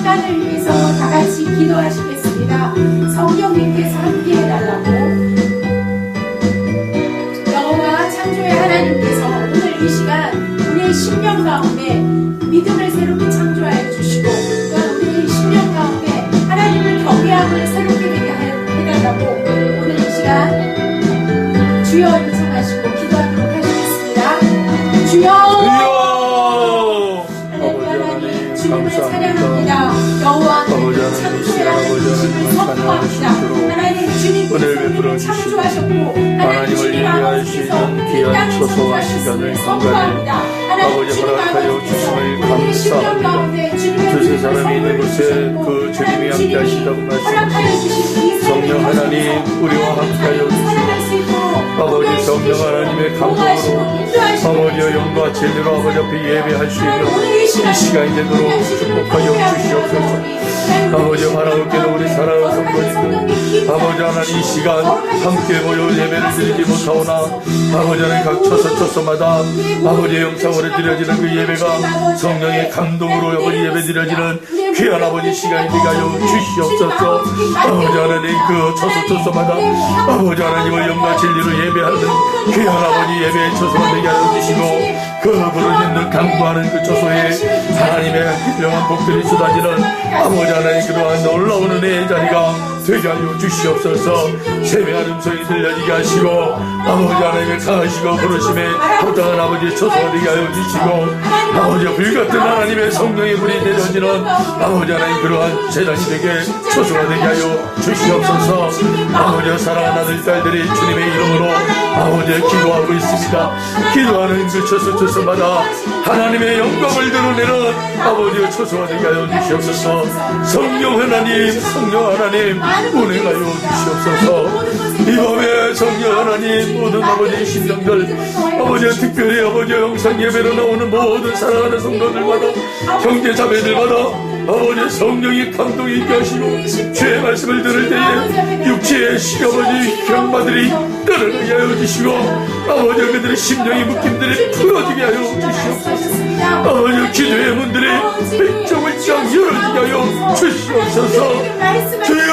시간을 위해서 다 같이 기도하시겠습니다. 성령님께서 함께 해달라고. 여호와 창조의 하나님께서 오늘 이 시간 우리의 심령 가운데 믿음을 새롭게 창조하여 주시고, 또한 우리의 심령 가운데 하나님을 경외함을 새롭게 되게 해달라고 오늘 이 시간 주여 요청하시고 기도하도록 하시겠습니다. 주여! 주님을 찬양합니다. 여호와 하나님 창조의 하나님을 선포합니다. 하나님 주님께서 창조하셨고 하나님을 예배할 수 있는 귀한 초소와 시간을 선포합니다. 아버지 허락하여 주심을 감사합니다. 두세 사람이 있는 곳에 그 주님이 함께 하신다고 말씀하시고 성령 하나님 우리와 함께하여 주시고 아버지 성령 하나님의 감동으로 아버지의 영과 제대로 아버지 앞에 예배할 수 있는 이 시간이 되도록 축복하여 주시옵소서. 아버지 바라옵게도 우리 사랑하는 성도님들 아버지 하나님 이 시간 함께 모여 예배를 드리지 못하오나 아버지 하나님 각 처소마다 아버지의 영상으로 드려지는 그 예배가 성령의 감동으로 아버지 예배 드려지는 귀한 아버지 시간이 되게 하여 주시옵소서. 아버지 하나님 그 처소마다 아버지 하나님의 영과 진리로 예배하는 귀한 아버지 예배의 처소가 되게 하여 주시고 그 부르짖는 간구하는 그 처소에 하나님의 훌륭한 복들이 쏟아지는 아버지 하나님 그러한 놀라운 은혜의 자리가 되게 하여 주시옵소서. 세미한 음성이 들려지게 하시고 아버지 하나님의 강하시고 부르심에 합당한 아버지의 처소가 되게 하여 주시고 아버지의 불같은 하나님의 성령의 불이 내려지는 아버지 하나님 그러한 제자식에게 처소가 되게 하여 주시옵소서. 아버지의 사랑하는 아들 딸들이 주님의 이름으로 아버지의 기도하고 있습니다. 기도하는 그 처소마다 하나님의 영광을 드러내는 아버지의 처소가 되게 하여 주시옵소서. 성령 하나님 운행하여 주시옵소서. 이 밤에 성령 하나님 모든 아버지의 심정들 아버지의 특별히 아버지의 영상 예배로 나오는 모든 사랑하는 성도들마다 형제 자매들마다 아버지의 성령의 감동이 있게 하시고 주의 말씀을 들을 때에 육체의 시아버지 병마들이 떠나게 하여 주시고 아버지 그들의 심령의 묶임들이 풀어지게 하여 주시옵소서. 아버지 기도의 문들이 훌쩍훌쩍 열어지게 하여 주시옵소서. 주여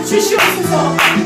주시옵소서.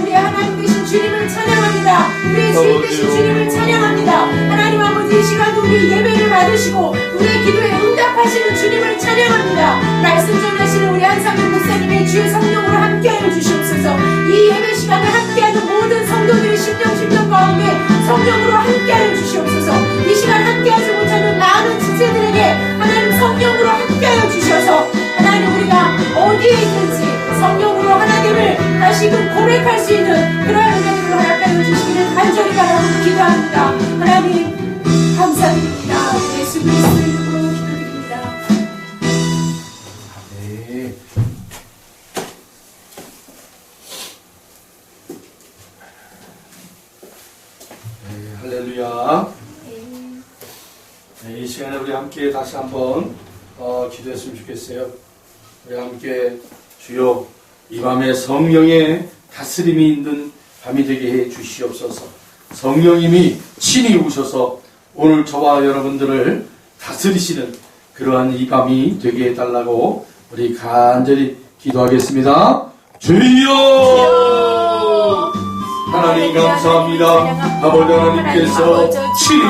우리 하나님 되신 주님을 찬양합니다. 우리의 주인 되신 주님을 찬양합니다. 하나님 아버지 이 시간도 우리 예배를 받으시고 우리의 기도에 응답하시는 주님을 찬양합니다. 말씀 전하시는 우리 한상현 목사님의 주의 성령으로 함께하여 주시옵소서. 이 예배 시간에 함께하는 모든 성도들의 심령 가운데 성령으로 함께하여 주시옵소서. 이 시간 함께하지 못하는 많은 지체들에게 하나님 성령으로 함께하여 주셔서 하나님 우리가 어디에 있는지 성령으로 하나님을 다시금 고백할 수 있는 그런 은혜를 허락하여 주시기를 간절히 바라고 기도합니다. 하나님 감사드립니다. 예수 그리스도의 이름으로 기도드립니다. 네. 네, 할렐루야. 네, 이 시간에 우리 함께 다시 한번 기도했으면 좋겠어요. 우리 함께 주여 이 밤에 성령의 다스림이 있는 밤이 되게 해 주시옵소서. 성령님이 친히 오셔서 오늘 저와 여러분들을 다스리시는 그러한 이 밤이 되게 해달라고 우리 간절히 기도하겠습니다. 주여 하나님 감사합니다. 아버지 하나님께서 친히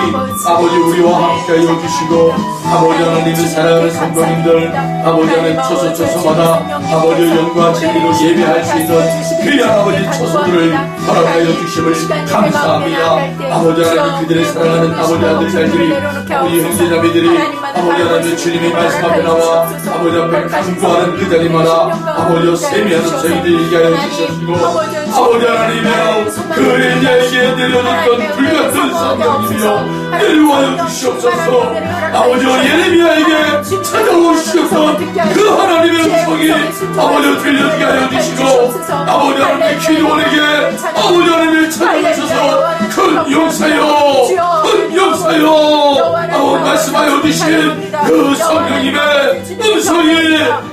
아버지 우리와 함께하여 주시고 아버지 하나님을 사랑하는 성도님들 아버지 하나님 처소마다 아버지의 영과 진리로 예배할 수 있는 귀한 아버지 처소들을 허락하여 주심을 감사합니다. 아버지 하나님 그들의 사랑하는 아버지 아들 딸들이 우리 형제자매들이 아버지 하나님 주님의 말씀 앞에 나와 아버지 앞에 간구하는 그 자리마다 아버지의 세미한 음성이 들리게 하여 주시고 아버지 하나님이여 그 엘리야에게 내려졌던 불같은 성령님이여 내려와여 주시옵소서. 아버지 예레미야에게 찾아오시었던 그 하나님의 음성이 아버지 들려지게 하여 주시고 아버지 하나님의 기도원에게 아버지 하나님을 찾아오셔서 큰 용사여 아버지 말씀하여 주신 그 성령님의 음성이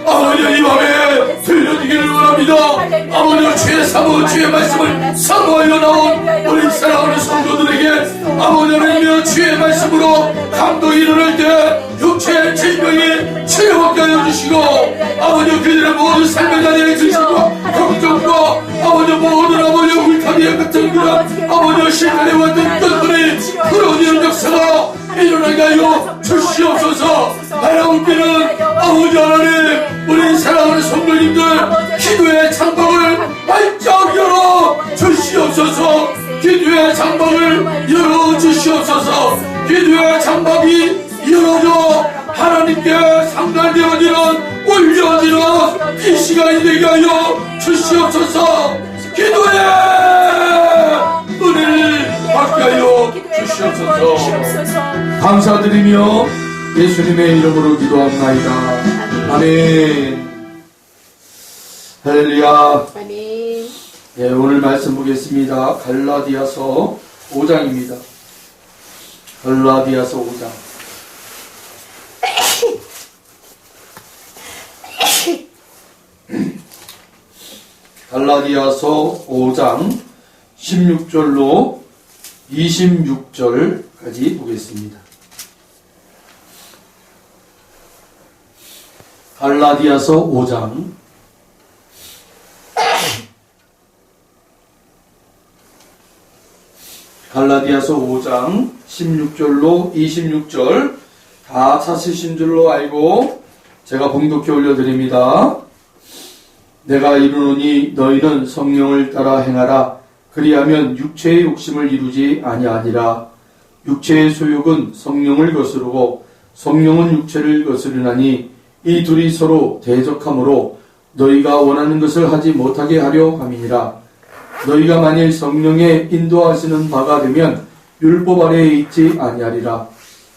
아버지 이 밤에 들려지기를 원합니다. 아버지 주의 사모 주의 말씀을 사모하여 나온 우리 사랑하는 성도들에게 아버지 하나님의 주의 말씀으로 감동이 일어날 때 주시고 아버지 그들의 모든 삶의 자리에 주시고 걱정과 아버지 모든 아버지 울타리에 같은 그런 아버지 실패에 왔던 뜻들이 그런 역사가 일어나게 하여 주시옵소서. 하나님께는 아버지 하나님 우리 사랑하는 성도님들 기도의 창밖을 활짝 열어 주시옵소서. 기도의 창밖을 열어 주시옵소서. 기도의 창밖이 열어져 하나님께 상달되어지는 올려지는 이 시간이 되게 하여 주시옵소서. 기도의 은혜를 받게 하여 주시옵소서. 감사드리며 예수님의 이름으로 기도합나이다. 아멘. 할렐루야. 아멘. 예, 오늘 말씀 보겠습니다. 갈라디아서 5장입니다. 갈라디아서 5장. 갈라디아서 5장 16절로 26절까지 보겠습니다. 갈라디아서 5장 갈라디아서 5장 16절로 26절 다 찾으신 줄로 알고 제가 봉독해 올려드립니다. 내가 이르노니 너희는 성령을 따라 행하라. 그리하면 육체의 욕심을 이루지 아니하니라. 육체의 소욕은 성령을 거스르고 성령은 육체를 거스르나니 이 둘이 서로 대적하므로 너희가 원하는 것을 하지 못하게 하려 함이니라. 너희가 만일 성령의 인도하시는 바가 되면 율법 아래에 있지 아니하리라.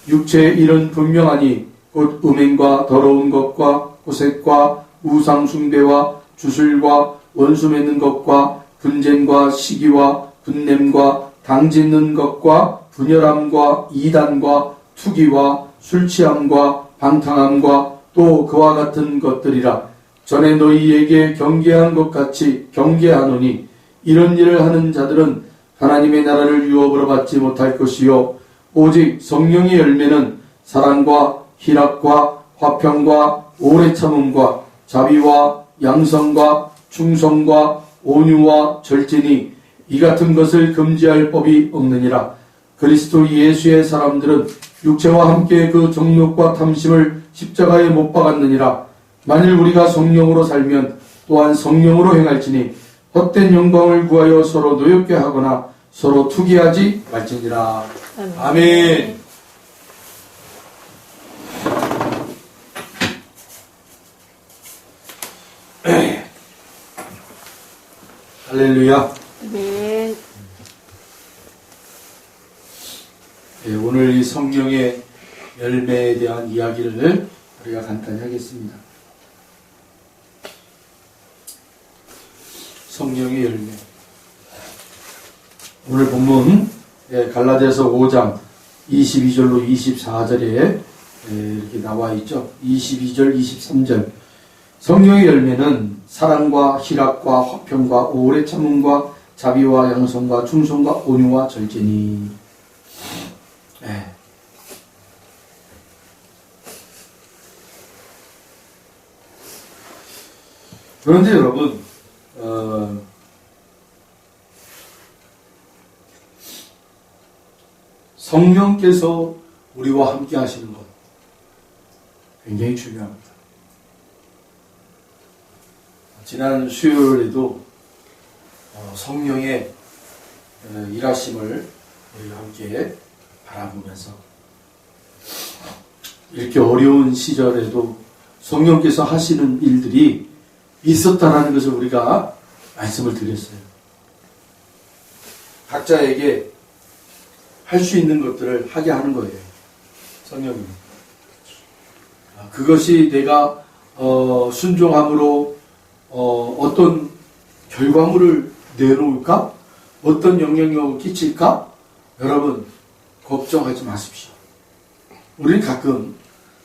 육체의 일은 분명하니 곧 음행과 더러운 것과 호색과 우상 숭배와 주술과 원수 맺는 것과 분쟁과 시기와 분냄과 당짓는 것과 분열함과 이단과 투기와 술취함과 방탕함과 또 그와 같은 것들이라. 전에 너희에게 경계한 것 같이 경계하노니 이런 일을 하는 자들은 하나님의 나라를 유업으로 받지 못할 것이요 오직 성령의 열매는 사랑과 희락과 화평과 오래 참음과 자비와 양성과 충성과 온유와 절제니 이 같은 것을 금지할 법이 없느니라. 그리스도 예수의 사람들은 육체와 함께 그 정욕과 탐심을 십자가에 못 박았느니라. 만일 우리가 성령으로 살면 또한 성령으로 행할지니 헛된 영광을 구하여 서로 노엽게 하거나 서로 투기하지 말지니라. 아멘. 할렐루야. 네. 네, 오늘 이 성령의 열매에 대한 이야기를 우리가 간단히 하겠습니다. 성령의 열매. 오늘 본문 갈라디아서 5장 22절로 24절에 이렇게 나와 있죠. 22절, 23절. 성령의 열매는 사랑과 희락과 화평과 오래 참음과 자비와 양성과 충성과 온유와 절제니. 네. 그런데 여러분, 성령께서 우리와 함께 하시는 것 굉장히 중요합니다. 지난 수요일에도 성령의 일하심을 우리가 함께 바라보면서 이렇게 어려운 시절에도 성령께서 하시는 일들이 있었다라는 것을 우리가 말씀을 드렸어요. 각자에게 할 수 있는 것들을 하게 하는 거예요. 성령님. 그것이 내가 순종함으로 어떤 결과물을 내놓을까? 어떤 영향력을 끼칠까? 여러분 걱정하지 마십시오. 우리는 가끔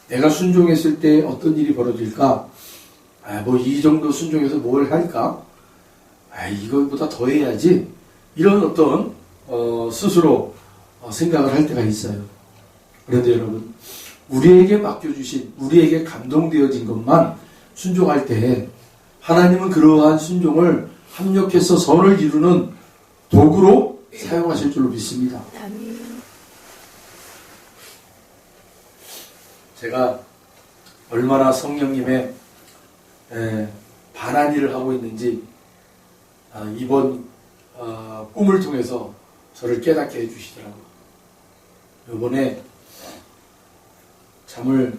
내가 순종했을 때 어떤 일이 벌어질까? 뭐 이 정도 순종해서 뭘 할까? 이거보다 더 해야지. 이런 어떤 스스로 생각을 할 때가 있어요. 그런데 여러분 우리에게 맡겨주신, 우리에게 감동되어진 것만 순종할 때 하나님은 그러한 순종을 합력해서 선을 이루는 도구로 사용하실 줄로 믿습니다. 제가 얼마나 성령님의 반한 일을 하고 있는지 이번 꿈을 통해서 저를 깨닫게 해주시더라고요. 이번에 잠을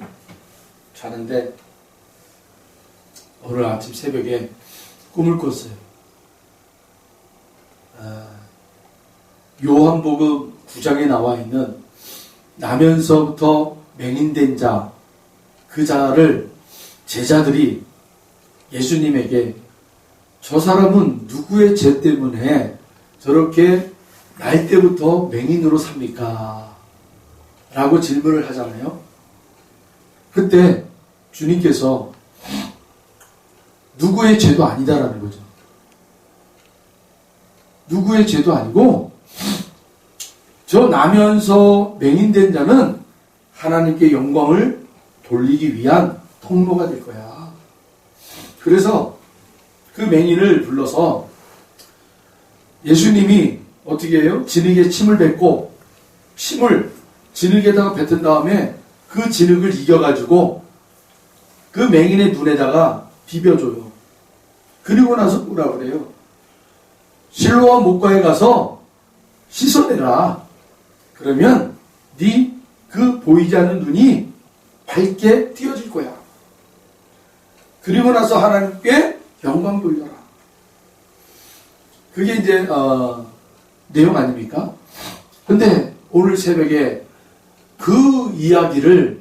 자는데 오늘 아침 새벽에 꿈을 꿨어요. 요한복음 9장에 나와 있는 나면서부터 맹인된 자, 그 자를 제자들이 예수님에게 저 사람은 누구의 죄 때문에 저렇게 날 때부터 맹인으로 삽니까? 라고 질문을 하잖아요. 그때 주님께서 누구의 죄도 아니다라는 거죠. 누구의 죄도 아니고 저 나면서 맹인된 자는 하나님께 영광을 돌리기 위한 통로가 될 거야. 그래서 그 맹인을 불러서 예수님이 어떻게 해요? 진흙에 침을 뱉고 침을 진흙에다가 뱉은 다음에 그 진흙을 이겨가지고 그 맹인의 눈에다가 비벼줘요. 그리고 나서 뭐라 그래요? 실로암 목가에 가서 씻어내라. 그러면 네 그 보이지 않는 눈이 밝게 띄어질 거야. 그리고 나서 하나님께 영광 돌려라. 그게 이제 내용 아닙니까? 근데 오늘 새벽에 그 이야기를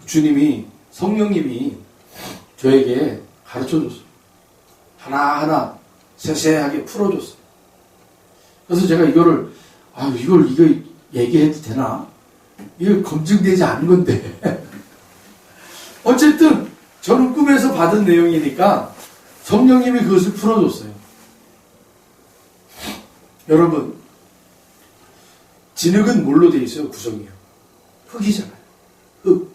주님이, 성령님이 저에게 가르쳐줬어요. 하나하나 세세하게 풀어줬어요. 그래서 제가 이거 얘기해도 되나? 이거 검증되지 않은 건데. 어쨌든 저는 꿈에서 받은 내용이니까 성령님이 그것을 풀어줬어요. 여러분, 진흙은 뭘로 되어 있어요? 구성이요. 흙이잖아요. 흙.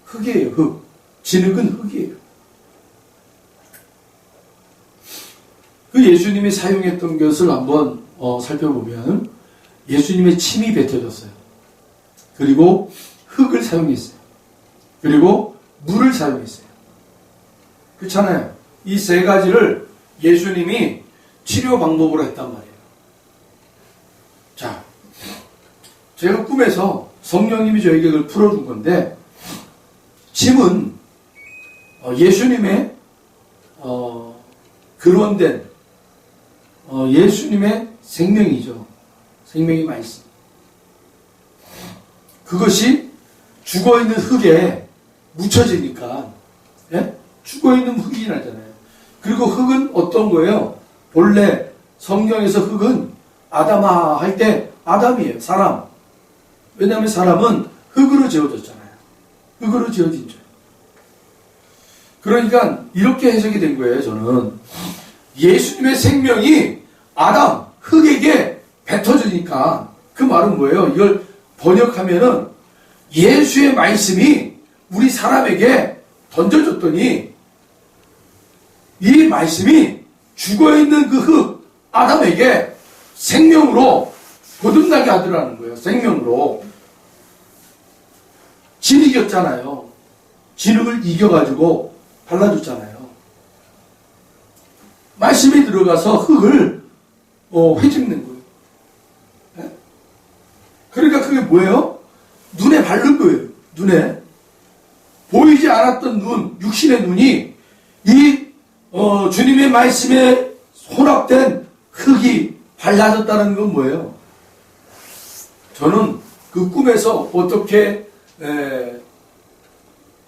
흙이에요, 흙. 진흙은 흙이에요. 그 예수님이 사용했던 것을 한번 살펴보면 예수님의 침이 뱉어졌어요. 그리고 흙을 사용했어요. 그리고 물을 사용했어요. 그렇잖아요. 이 세 가지를 예수님이 치료 방법으로 했단 말이에요. 자, 제가 꿈에서 성령님이 저에게 그걸 풀어준 건데, 침은 예수님의 근원된 예수님의 생명이죠. 생명이 말씀. 그것이 죽어있는 흙에 묻혀지니까, 예? 죽어있는 흙이 나잖아요. 그리고 흙은 어떤 거예요? 본래 성경에서 흙은 아담아 할 때 아담이에요. 사람. 왜냐하면 사람은 흙으로 지어졌잖아요. 흙으로 지어진 죄. 그러니까 이렇게 해석이 된 거예요. 저는 예수님의 생명이 아담, 흙에게 뱉어지니까 그 말은 뭐예요? 이걸 번역하면은 예수의 말씀이 우리 사람에게 던져줬더니 이 말씀이 죽어있는 그 흙, 아담에게 생명으로 거듭나게 하더라는 거예요. 생명으로. 진이겼잖아요. 진흙을 이겨가지고 발라줬잖아요. 말씀이 들어가서 흙을 회집는 거예요. 네? 그러니까 그게 뭐예요? 눈에 바른 거예요. 눈에. 보이지 않았던 눈, 육신의 눈이 이 주님의 말씀에 혼합된 흙이 발라졌다는 건 뭐예요? 저는 그 꿈에서 어떻게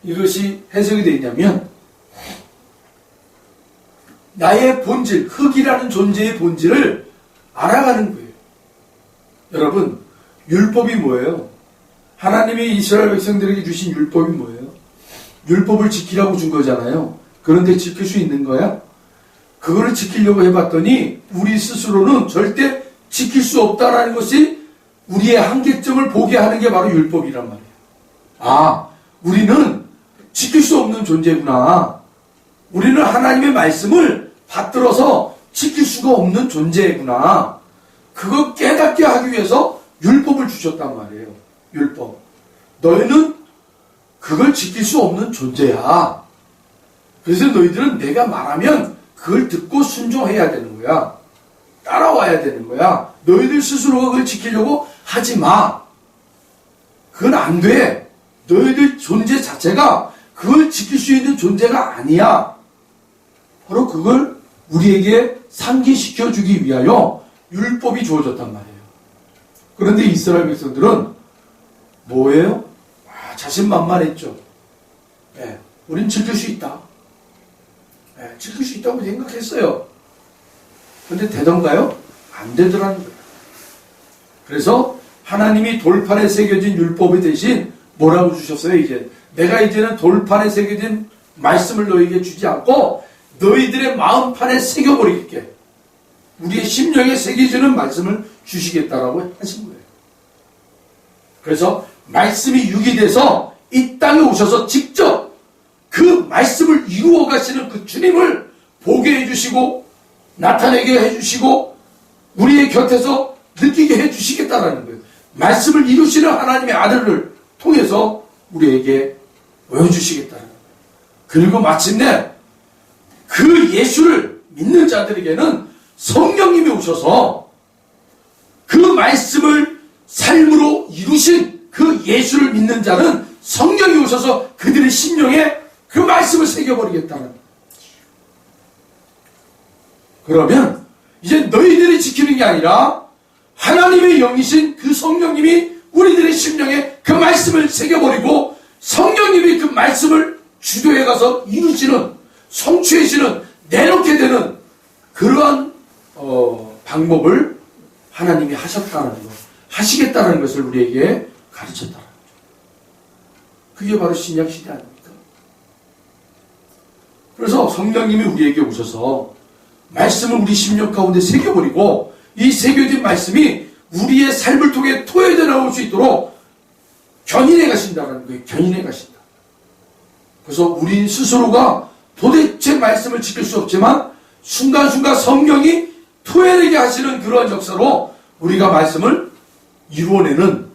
이것이 해석이 되냐면 나의 본질, 흙이라는 존재의 본질을 알아가는 거예요. 여러분, 율법이 뭐예요? 하나님이 이스라엘 백성들에게 주신 율법이 뭐예요? 율법을 지키라고 준 거잖아요. 그런데 지킬 수 있는 거야? 그거를 지키려고 해봤더니 우리 스스로는 절대 지킬 수 없다라는 것이 우리의 한계점을 보게 하는 게 바로 율법이란 말이에요. 아, 우리는 지킬 수 없는 존재구나. 우리는 하나님의 말씀을 받들어서 지킬 수가 없는 존재구나. 그거 깨닫게 하기 위해서 율법을 주셨단 말이에요. 율법. 너희는 그걸 지킬 수 없는 존재야. 그래서 너희들은 내가 말하면 그걸 듣고 순종해야 되는 거야. 따라와야 되는 거야. 너희들 스스로가 그걸 지키려고 하지 마. 그건 안 돼. 너희들 존재 자체가 그걸 지킬 수 있는 존재가 아니야. 바로 그걸 우리에게 상기시켜 주기 위하여 율법이 주어졌단 말이에요. 그런데 이스라엘 백성들은 뭐예요? 자신만만했죠. 네, 우린 지킬 수 있다. 네, 지킬 수 있다고 생각했어요. 근데 되던가요? 안 되더라는 거예요. 그래서 하나님이 돌판에 새겨진 율법이 대신 뭐라고 주셨어요? 이제 내가 이제는 돌판에 새겨진 말씀을 너희에게 주지 않고 너희들의 마음판에 새겨버리게, 우리의 심령에 새겨지는 말씀을 주시겠다라고 하신 거예요. 그래서 말씀이 육이 돼서 이 땅에 오셔서 직접 그 말씀을 이루어 가시는 그 주님을 보게 해주시고 나타내게 해주시고 우리의 곁에서 느끼게 해주시겠다라는 거예요. 말씀을 이루시는 하나님의 아들을 통해서 우리에게 보여주시겠다는 거예요. 그리고 마침내 그 예수를 믿는 자들에게는 성령님이 오셔서 그 말씀을 삶으로 이루신 그 예수를 믿는 자는 성령이 오셔서 그들의 심령에 그 말씀을 새겨버리겠다는 거예요. 그러면 이제 너희들이 지키는 게 아니라 하나님의 영이신 그 성령님이 우리들의 심령에 그 말씀을 새겨버리고 성령님이 그 말씀을 주도해 가서 이루시는, 성취하시는, 내놓게 되는 그러한 방법을 하나님이 하셨다는 것, 하시겠다는 것을 우리에게 가르쳤다는 거죠. 그게 바로 신약시대 아닙니까? 그래서 성령님이 우리에게 오셔서 말씀을 우리 심령 가운데 새겨버리고 이 새겨진 말씀이 우리의 삶을 통해 토해져 나올 수 있도록 견인해 가신다는 거예요. 견인해 가신다. 그래서 우리 스스로가 도대체 말씀을 지킬 수 없지만 순간순간 성령이 토해내게 하시는 그런 역사로 우리가 말씀을 이루어내는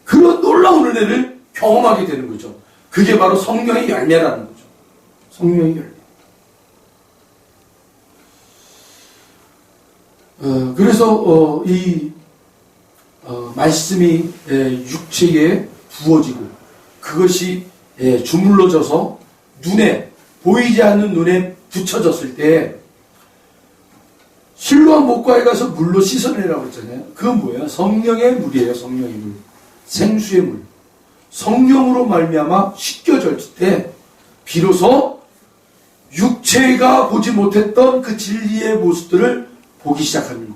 그런 놀라운 은혜를 경험하게 되는 거죠. 그게 바로 성령의 열매라는 거죠. 성령의 열매. 그래서 이 말씀이 육체에 부어지고 그것이 주물러져서 눈에 보이지 않는 눈에 붙여졌을 때 실로암 목가에 가서 물로 씻어내라고 했잖아요. 그건 뭐예요? 성령의 물이에요. 성령의 물. 생수의 물. 성령으로 말미암아 씻겨졌을 때 비로소 육체가 보지 못했던 그 진리의 모습들을 보기 시작하는 거예요.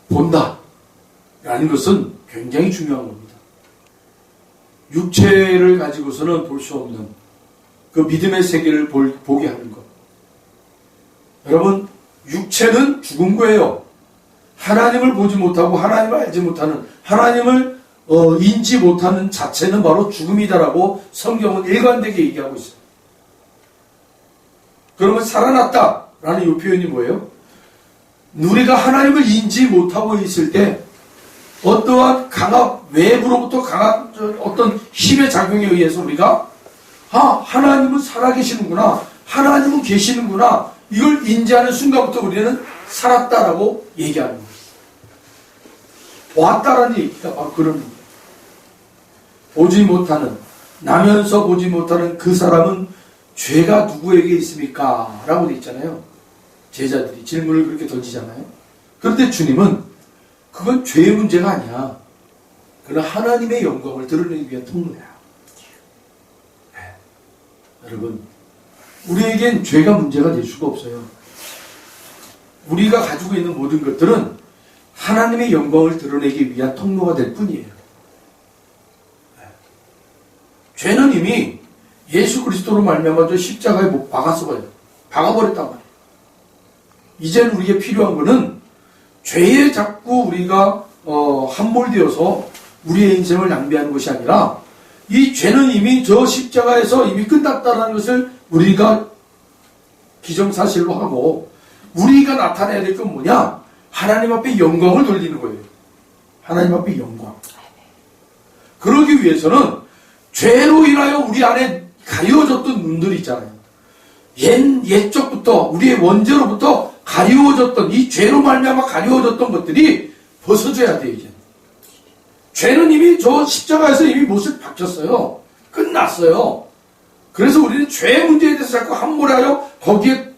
본다 라는 것은 굉장히 중요한 겁니다. 육체를 가지고서는 볼 수 없는 그 믿음의 세계를 보게 하는 것. 여러분, 육체는 죽은 거예요. 하나님을 보지 못하고 하나님을 알지 못하는, 하나님을 인지 못하는 자체는 바로 죽음이다라고 성경은 일관되게 얘기하고 있어요. 그러면 살아났다라는 이 표현이 뭐예요? 우리가 하나님을 인지 못하고 있을 때 어떠한 외부로부터 강한 어떤 힘의 작용에 의해서 우리가 하나님은 살아계시는구나, 하나님은 계시는구나, 이걸 인지하는 순간부터 우리는 살았다라고 얘기하는 거예요. 보았다라는 얘기가 바로 그런 거예요. 보지 못하는, 나면서 보지 못하는 그 사람은 죄가 누구에게 있습니까? 라고 돼 있잖아요. 제자들이 질문을 그렇게 던지잖아요. 그런데 주님은 그건 죄의 문제가 아니야. 그러나 하나님의 영광을 드러내기 위한 통로야. 네. 여러분, 우리에겐 죄가 문제가 될 수가 없어요. 우리가 가지고 있는 모든 것들은 하나님의 영광을 드러내기 위한 통로가 될 뿐이에요. 네. 죄는 이미 예수 그리스도로 말미암아 십자가에 못 박았어요. 박아버렸단 말이에요. 이제는 우리에게 필요한 것은 죄에 자꾸 우리가 함몰되어서 우리의 인생을 낭비하는 것이 아니라 이 죄는 이미 저 십자가에서 이미 끝났다는 것을 우리가 기정사실로 하고 우리가 나타내야 될 건 뭐냐? 하나님 앞에 영광을 돌리는 거예요. 하나님 앞에 영광. 그러기 위해서는 죄로 인하여 우리 안에 가려워졌던 눈들이 있잖아요. 옛적부터 우리의 원죄로부터 가려워졌던 이 죄로 말미암아 가려워졌던 것들이 벗어져야 돼요. 이제 죄는 이미 저 십자가에서 이미 못을 박혔어요. 끝났어요. 그래서 우리는 죄 문제에 대해서 자꾸 함몰하여 거기에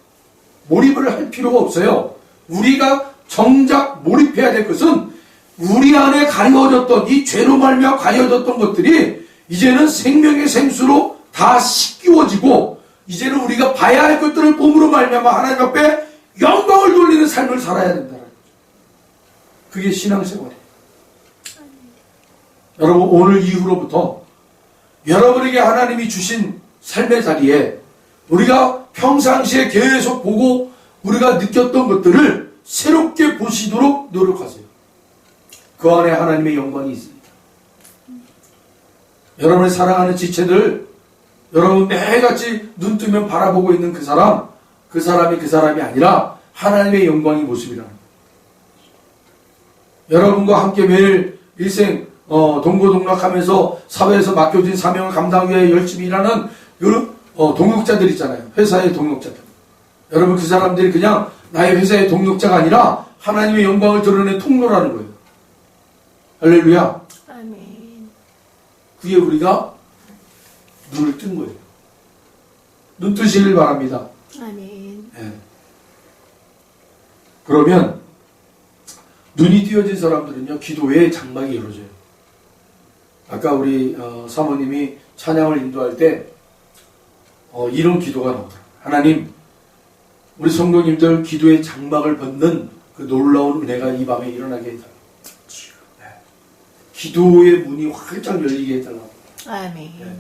몰입을 할 필요가 없어요. 우리가 정작 몰입해야 될 것은 우리 안에 가려워졌던 이 죄로 말미암아 가려워졌던 것들이 이제는 생명의 생수로 다 씻기워지고 이제는 우리가 봐야 할 것들을 봄으로 말미암아 하나님 앞에 영광을 돌리는 삶을 살아야 된다는 거죠. 그게 신앙생활이에요. 여러분 오늘 이후로부터 여러분에게 하나님이 주신 삶의 자리에 우리가 평상시에 계속 보고 우리가 느꼈던 것들을 새롭게 보시도록 노력하세요. 그 안에 하나님의 영광이 있습니다. 여러분의 사랑하는 지체들, 여러분 매일같이 눈 뜨면 바라보고 있는 그 사람이 그 사람이 아니라 하나님의 영광이 모습이라는 거예요. 여러분과 함께 매일 일생 동고동락하면서 사회에서 맡겨진 사명을 감당하기 위해 열심히 일하는 동역자들 있잖아요. 회사의 동역자들. 여러분 그 사람들이 그냥 나의 회사의 동역자가 아니라 하나님의 영광을 드러내는 통로라는 거예요. 할렐루야. 아멘. 그게 우리가 눈을 뜬 거예요. 눈 뜨시길 바랍니다. 아멘. 네. 그러면 눈이 띄어진 사람들은요 기도의 장막이 열어져요. 아까 우리 사모님이 찬양을 인도할 때 이런 기도가 나오더라고요. 하나님 우리 성도님들 기도의 장막을 벗는 그 놀라운 은혜가 이 밤에 일어나게 해달라고. 네. 기도의 문이 활짝 열리게 해달라고. 아멘. 네.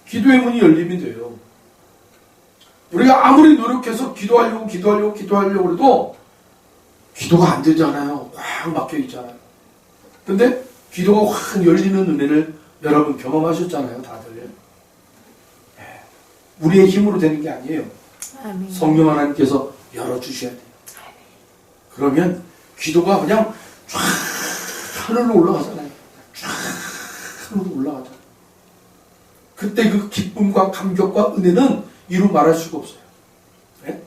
기도의 문이 열리면 돼요. 우리가 아무리 노력해서 기도하려고 해도 기도가 안 되잖아요. 꽉 막혀 있잖아요. 근데 기도가 확 열리는 은혜를 여러분 경험하셨잖아요. 다들. 네. 우리의 힘으로 되는 게 아니에요. 아멘. 성령 하나님께서 열어주셔야 돼요. 그러면 기도가 그냥 쫙 하늘로 올라가잖아요. 쫙 하늘로 올라가잖아요. 그때 그 기쁨과 감격과 은혜는 이루 말할 수가 없어요. 네?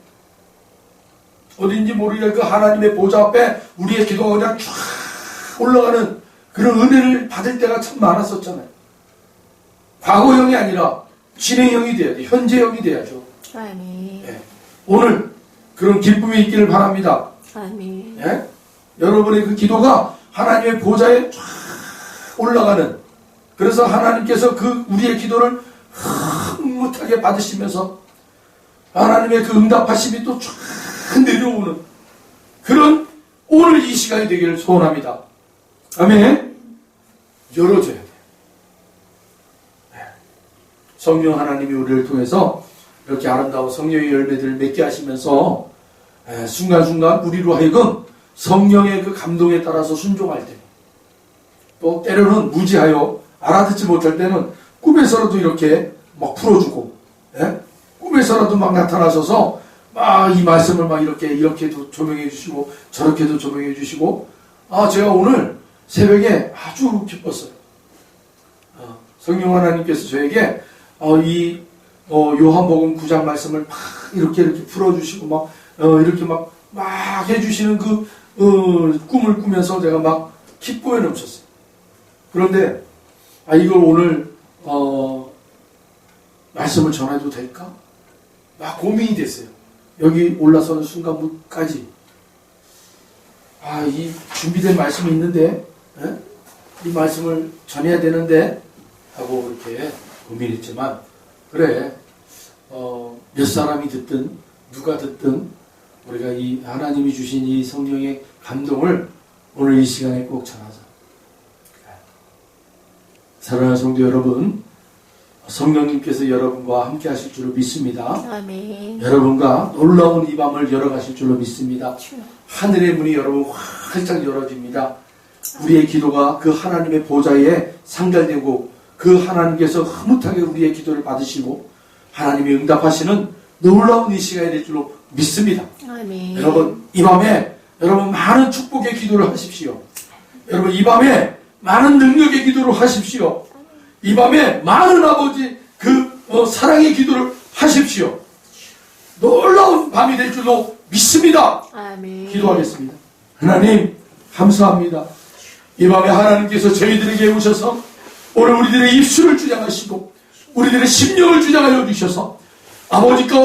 어딘지 모르게 그 하나님의 보좌 앞에 우리의 기도가 그냥 쫙 올라가는 그런 은혜를 받을 때가 참 많았었잖아요. 과거형이 아니라 진행형이 돼야 돼요. 현재형이 돼야죠. 아멘. 네. 오늘 그런 기쁨이 있기를 바랍니다. 아멘. 네? 여러분의 그 기도가 하나님의 보좌에 쫙 올라가는, 그래서 하나님께서 그 우리의 기도를 흐뭇하게 받으시면서 하나님의 그 응답하심이 또 쫙 내려오는 그런 오늘 이 시간이 되기를 소원합니다. 아멘. 열어줘야 돼요. 네. 성령 하나님이 우리를 통해서 이렇게 아름다운 성령의 열매들을 맺게 하시면서 순간순간 우리로 하여금 성령의 그 감동에 따라서 순종할 때, 또 때로는 무지하여 알아듣지 못할 때는 꿈에서라도 이렇게 막 풀어주고, 예? 꿈에서라도 막 나타나셔서 막 이 말씀을 막 이렇게도 조명해 주시고 저렇게도 조명해 주시고, 제가 오늘 새벽에 아주 기뻤어요. 성령 하나님께서 저에게 요한복음 9장 말씀을 막 이렇게 풀어주시고 막 이렇게 막 해주시는 그 꿈을 꾸면서 제가 막 기쁨에 넘쳤어요. 그런데 이걸 오늘 말씀을 전해도 될까? 막 고민이 됐어요. 여기 올라서는 순간까지 이 준비된 말씀이 있는데, 이 말씀을 전해야 되는데 하고 이렇게 고민했지만, 그래, 몇 사람이 듣든 누가 듣든 우리가 이 하나님이 주신 이 성령의 감동을 오늘 이 시간에 꼭 전하자. 사랑하는 성도 여러분, 성령님께서 여러분과 함께 하실 줄로 믿습니다. 아멘. 여러분과 놀라운 이 밤을 열어가실 줄로 믿습니다. 주여. 하늘의 문이 여러분 활짝 열어집니다. 우리의 기도가 그 하나님의 보좌에 상달되고 그 하나님께서 흐뭇하게 우리의 기도를 받으시고 하나님이 응답하시는 놀라운 이 시간이 될 줄로 믿습니다. 아멘. 여러분 이 밤에 여러분 많은 축복의 기도를 하십시오. 여러분 이 밤에 많은 능력의 기도를 하십시오. 이 밤에 많은 아버지 사랑의 기도를 하십시오. 놀라운 밤이 될 줄로 믿습니다. 아멘. 기도하겠습니다. 하나님 감사합니다. 이 밤에 하나님께서 저희들에게 오셔서 오늘 우리들의 입술을 주장하시고 우리들의 심령을 주장하여 주셔서 아버지가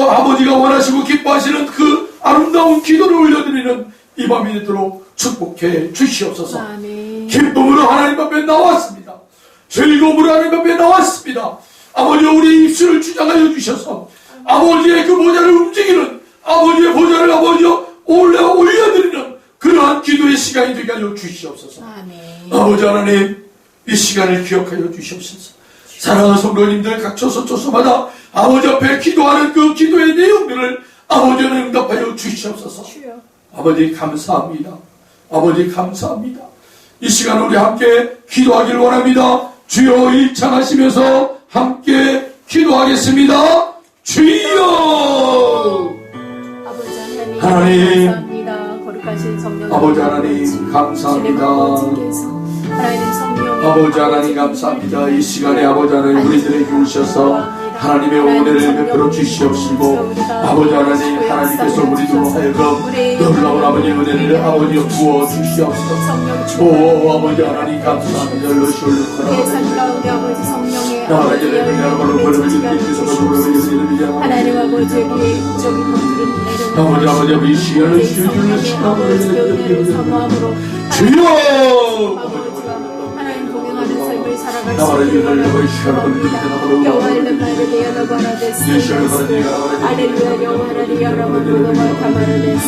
원하시고 기뻐하시는 그 아름다운 기도를 올려드리는 이 밤이 되도록 축복해 주시옵소서. 아멘. 기쁨으로 하나님 앞에 나왔습니다. 즐거움으로 하나님 앞에 나왔습니다. 아버지 우리 입술을 주장하여 주셔서 아버지의 그 보좌를 움직이는 아버지의 보좌를 올려드리는 그러한 기도의 시간이 되게 하여 주시옵소서. 아멘. 아버지 하나님 이 시간을 기억하여 주시옵소서. 사랑하는 성도님들 각 초소마다 아버지 앞에 기도하는 그 기도의 내용들을 아버지는 응답하여 주시옵소서. 주여. 아버지 감사합니다. 아버지 감사합니다. 이 시간 우리 함께 기도하기를 원합니다. 주여 일창하시면서 함께 기도하겠습니다. 주여. 아버지 하나님, 하나님. 감사합니다. 거룩하신 성령 아버지 하나님 감사합니다. 하나님 성령 아버지 하나님 감사합니다. 이 시간에 아버지 하나님 우리들에게 오셔서 하나님의 은혜를 베풀어 주시옵시고 아버지 하나님께서 우리들로 하여금 놀라운 아버지의 은혜를 아버지 부어 주시옵소서. 오 아버지 하나님 감사합니다. 예산 가운데 아버지 성령의 하나님 아버지에게 저기 분들은 내려놓고 아버지 이 시간을 주여 하나님 동행하는 삶을 살아갈 수 나와라 있기를 주를 원합니다. 여호와를 말을 여러바라데스 알렐루야 여호와를 여러바라데스